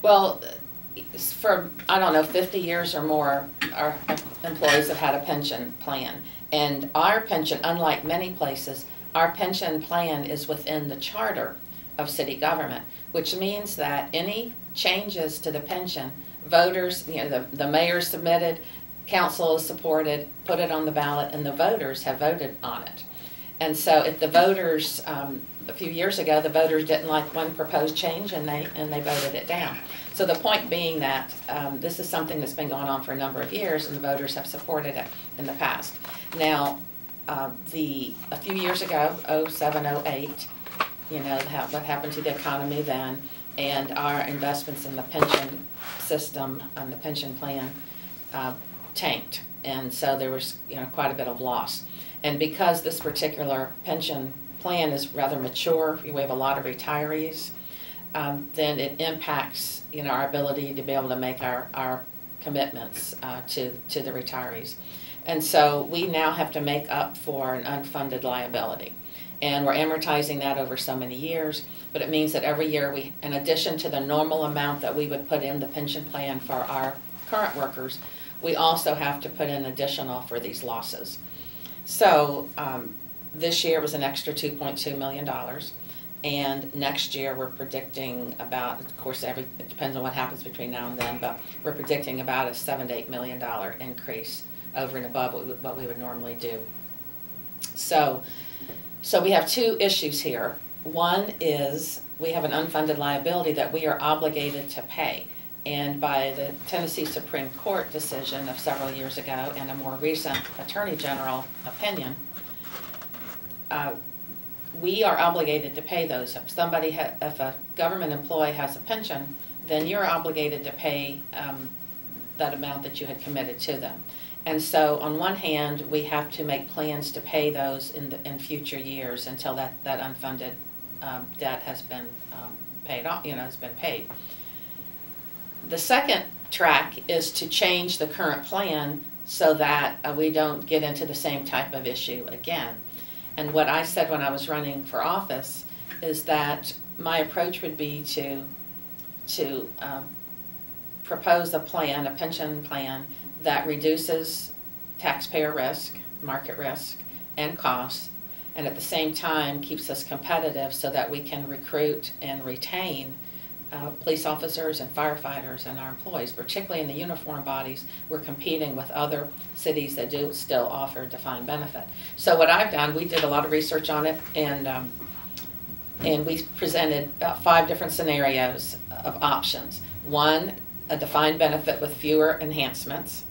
Well, for, I don't know, 50 years or more, our employees have had a pension plan. And our pension, unlike many places, our pension plan is within the charter of city government, which means that any changes to the pension, voters, the mayor submitted, council has supported, put it on the ballot, and the voters have voted on it. And so if the voters, a few years ago, the voters didn't like one proposed change and they voted it down. So the point being that this is something that's been going on for a number of years and the voters have supported it in the past. Now, a few years ago, 07, 08, what happened to the economy then, and our investments in the pension system and the pension plan tanked. And so there was quite a bit of loss. And because this particular pension plan is rather mature, we have a lot of retirees, then it impacts our ability to be able to make our commitments to the retirees. And so we now have to make up for an unfunded liability. And we're amortizing that over so many years, but it means that every year we, in addition to the normal amount that we would put in the pension plan for our current workers, we also have to put in additional for these losses. So this year was an extra $2.2 million. And next year we're predicting about, of course, it depends on what happens between now and then, but we're predicting about a $7 to $8 million increase over and above what we would normally do. So we have two issues here. One is we have an unfunded liability that we are obligated to pay. And by the Tennessee Supreme Court decision of several years ago and a more recent Attorney General opinion, we are obligated to pay those. If a government employee has a pension, then you're obligated to pay that amount that you had committed to them. And so on one hand, we have to make plans to pay those in future years until that unfunded debt has been paid off, has been paid. The second track is to change the current plan so that we don't get into the same type of issue again. And what I said when I was running for office is that my approach would be to propose a plan, a pension plan, that reduces taxpayer risk, market risk, and costs, and at the same time keeps us competitive so that we can recruit and retain police officers and firefighters and our employees, particularly in the uniform bodies. We're competing with other cities that do still offer defined benefit. So what I've done, we did a lot of research on it, and we presented about 5 different scenarios of options. One, a defined benefit with fewer enhancements,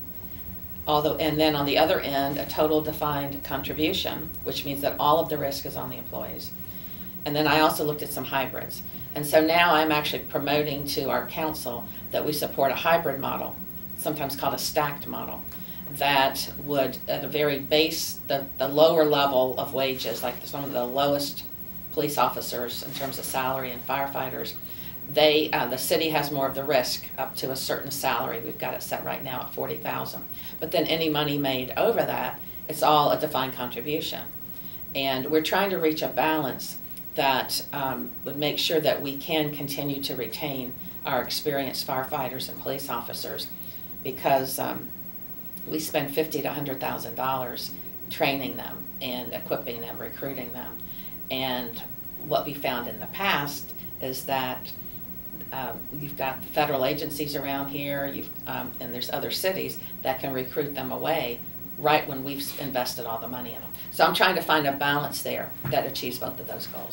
and then on the other end, a total defined contribution, which means that all of the risk is on the employees. And then I also looked at some hybrids. And so now I'm actually promoting to our council that we support a hybrid model, sometimes called a stacked model, that would, at a very base, the lower level of wages, like some of the lowest police officers in terms of salary and firefighters, the city has more of the risk up to a certain salary. We've got it set right now at $40,000. But then any money made over that, it's all a defined contribution. And we're trying to reach a balance that would make sure that we can continue to retain our experienced firefighters and police officers, because we spend $50,000 to $100,000 training them and equipping them, recruiting them. And what we found in the past is that you've got federal agencies around here, and there's other cities that can recruit them away right when we've invested all the money in them. So I'm trying to find a balance there that achieves both of those goals.